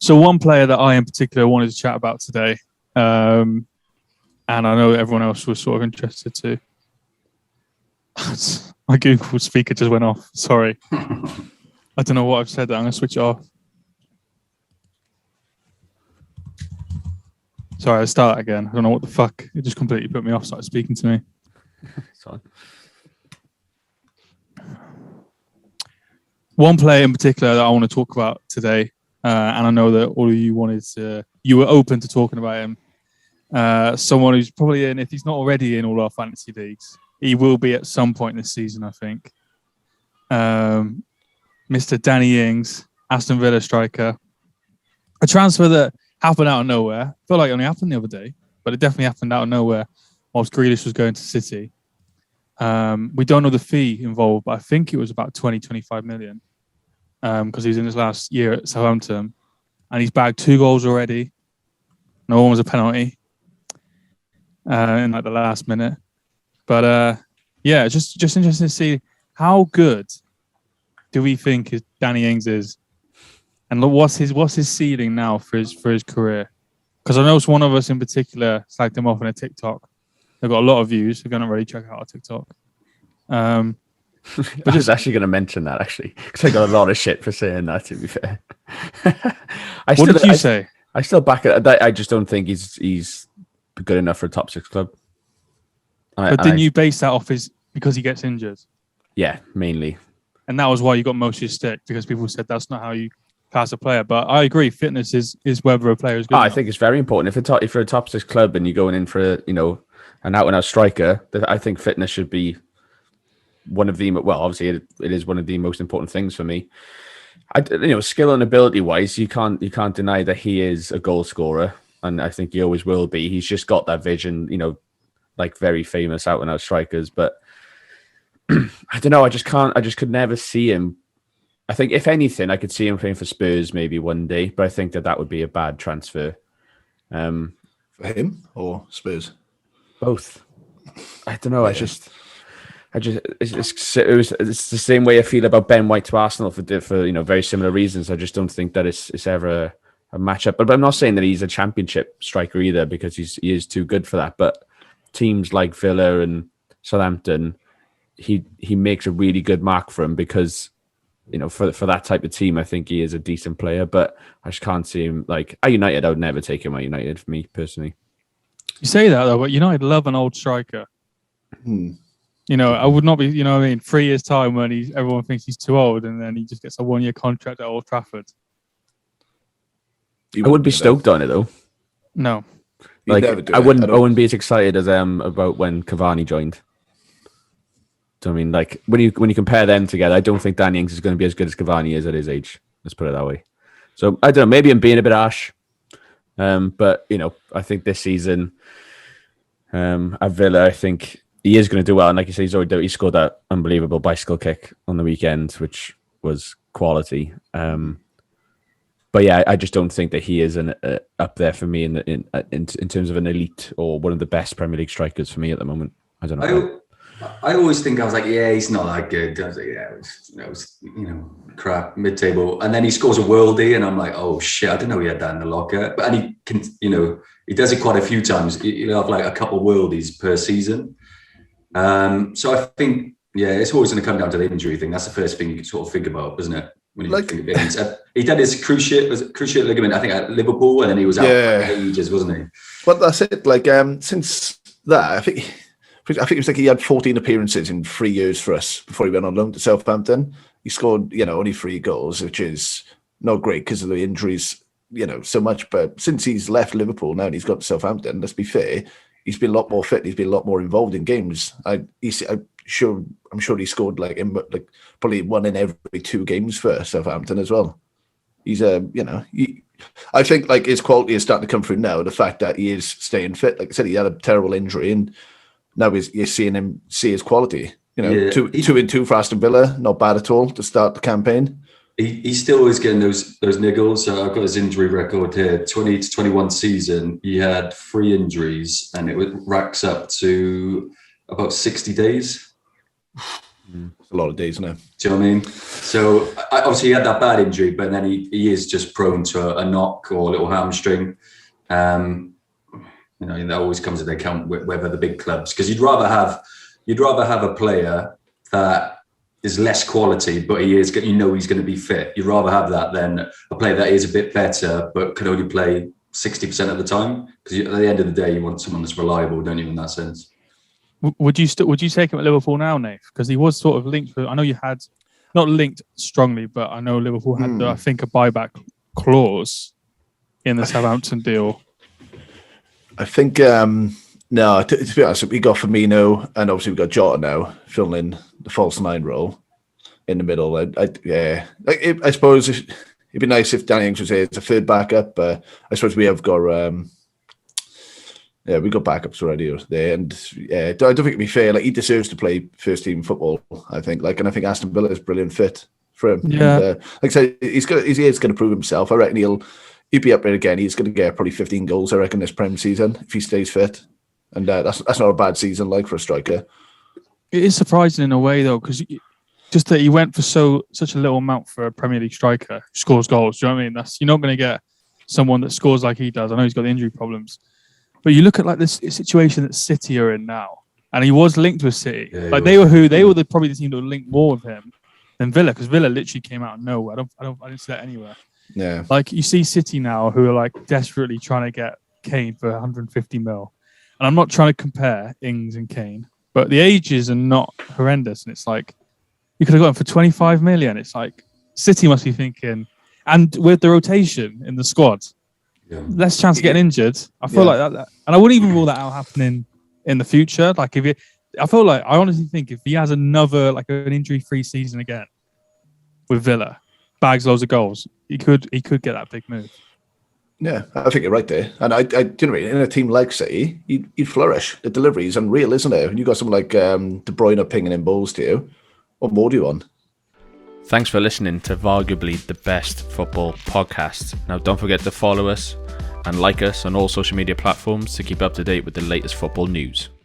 So one player that I in particular wanted to chat about today, and I know everyone else was sort of interested too. My Google speaker just went off. Sorry. I don't know what I've said. I'm going to switch it off. Sorry, I'll start again. I don't know what the fuck. It just completely put me off, started speaking to me. Sorry. One player in particular that I want to talk about today, and I know that all of you you were open to talking about him. Someone who's probably in, if he's not already in all our fantasy leagues, he will be at some point this season, I think. Mr. Danny Ings, Aston Villa striker. A transfer that happened out of nowhere. I feel like it only happened the other day, but it definitely happened out of nowhere whilst Grealish was going to City. We don't know the fee involved, but I think it was about 20-25 million because he was in his last year at Southampton. And he's bagged 2 goals already. No one was a penalty in like the last minute. But yeah, just interesting to see how good do we think Danny Ings is, and what's his ceiling now for his career? Because I know it's one of us in particular slagged him off in a TikTok. They've got a lot of views. We're going to really check out our TikTok. But I was actually going to mention that actually because I got a lot of shit for saying that. To be fair, what did you say? I still back it. I just don't think he's good enough for a top 6 club. But didn't you base that off because he gets injured? Yeah, mainly. And that was why you got most of your stick, because people said that's not how you class a player. But I agree, fitness is whether a player is good. I think it's very important. If you're a top 6 club and you're going in for an out-and-out striker, I think fitness should be one of the, well, obviously it is one of the most important things for me. Skill and ability wise, you can't deny that he is a goal scorer, and I think he always will be. He's just got that vision, like very famous out-and-out strikers, but I don't know. I just could never see him. I think if anything, I could see him playing for Spurs maybe one day, but I think that would be a bad transfer. For him or Spurs? Both. I don't know. Yeah. It's the same way I feel about Ben White to Arsenal for very similar reasons. I just don't think that it's ever a matchup. But I'm not saying that he's a championship striker either, because he is too good for that. But teams like Villa and Southampton, he makes a really good mark for him because, for that type of team, I think he is a decent player. But I just can't see him at United. I would never take him at United for me personally. You say that though, but United love an old striker. I would not be, 3 years time when everyone thinks he's too old, and then he just gets a 1-year contract at Old Trafford. I wouldn't be stoked on it though. No, I wouldn't be as excited as about when Cavani joined. So I mean, when you compare them together, I don't think Danny Ings is going to be as good as Cavani is at his age. Let's put it that way. So I don't know. Maybe I'm being a bit harsh, but I think this season at Villa, I think he is going to do well. And like you say, he scored that unbelievable bicycle kick on the weekend, which was quality. But yeah, I just don't think that he is up there for me in terms of an elite or one of the best Premier League strikers for me at the moment. I don't know. I always think, I was like, yeah, he's not that good. I was like, yeah, it was crap, mid-table. And then he scores a worldie, and I'm like, oh shit, I didn't know he had that in the locker. But he can, he does it quite a few times. He'll have like a couple of worldies per season. So I think, yeah, it's always going to come down to the injury thing. That's the first thing you sort of think about, isn't it? When you think of it. He did his cruciate ligament, I think, at Liverpool, and then he was out for ages, wasn't he? But that's it. Since that, I think it was he had 14 appearances in 3 years for us before he went on loan to Southampton. He scored, only 3 goals, which is not great because of the injuries, so much. But since he's left Liverpool now and he's got to Southampton, let's be fair, he's been a lot more fit. He's been a lot more involved in games. I'm sure he scored probably 1 in every 2 games for Southampton as well. He's I think his quality is starting to come through now. The fact that he is staying fit, like I said, he had a terrible injury, and now you're seeing him see his quality. 2 and 2 for Aston Villa, not bad at all to start the campaign. He still is getting those niggles. So I've got his injury record here. 20 to 21 season, he had 3 injuries, and it racks up to about 60 days. It's a lot of days, isn't it? Do you know what I mean? So obviously he had that bad injury, but then he is just prone to a knock or a little hamstring. That always comes into account with the big clubs, because you'd rather have a player that is less quality, but he's going to be fit. You'd rather have that than a player that is a bit better but can only play 60% of the time. Because at the end of the day, you want someone that's reliable, don't you? In that sense. Would you take him at Liverpool now, Nate? Because he was sort of linked with. I know you had not linked strongly, but I know Liverpool had I think a buyback clause in the Southampton deal. I think no. To be honest, we got Firmino, and obviously we got Jota now filling in the false nine role in the middle. I suppose it'd be nice if Danny Ings was here as a third backup, but I suppose we have got we got backups already there, and I don't think it'd be fair. Like, he deserves to play first team football, I think. And I think Aston Villa is a brilliant fit for him. Yeah, and, like I said, he's going to prove himself. I reckon he'll be up there again. He's going to get probably 15 goals, I reckon, this Prem season if he stays fit. And that's not a bad season, like, for a striker. It is surprising in a way, though, because just that he went for such a little amount for a Premier League striker who scores goals. Do you know what I mean? You're not going to get someone that scores like he does. I know he's got the injury problems, but you look at like this situation that City are in now, and he was linked with City. Yeah, they were probably the team that would link more with him than Villa, because Villa literally came out of nowhere. I didn't see that anywhere. Yeah, like you see City now, who are like desperately trying to get Kane for 150 mil. And I'm not trying to compare Ings and Kane, but the ages are not horrendous. And it's like, you could have got him for 25 million. It's like, City must be thinking, and with the rotation in the squad, less chance of getting injured. I feel like that, and I wouldn't even rule that out happening in the future. Like, I honestly think if he has another, like, an injury-free season again with Villa, bags loads of goals, he could get that big move. Yeah, I think you're right there. And I in a team like City, he'd flourish. The delivery is unreal, isn't it? When you got someone like De Bruyne pinging in balls to you, what more do you want? Thanks for listening to VARguably the best football podcast. Now, don't forget to follow us and like us on all social media platforms to keep up to date with the latest football news.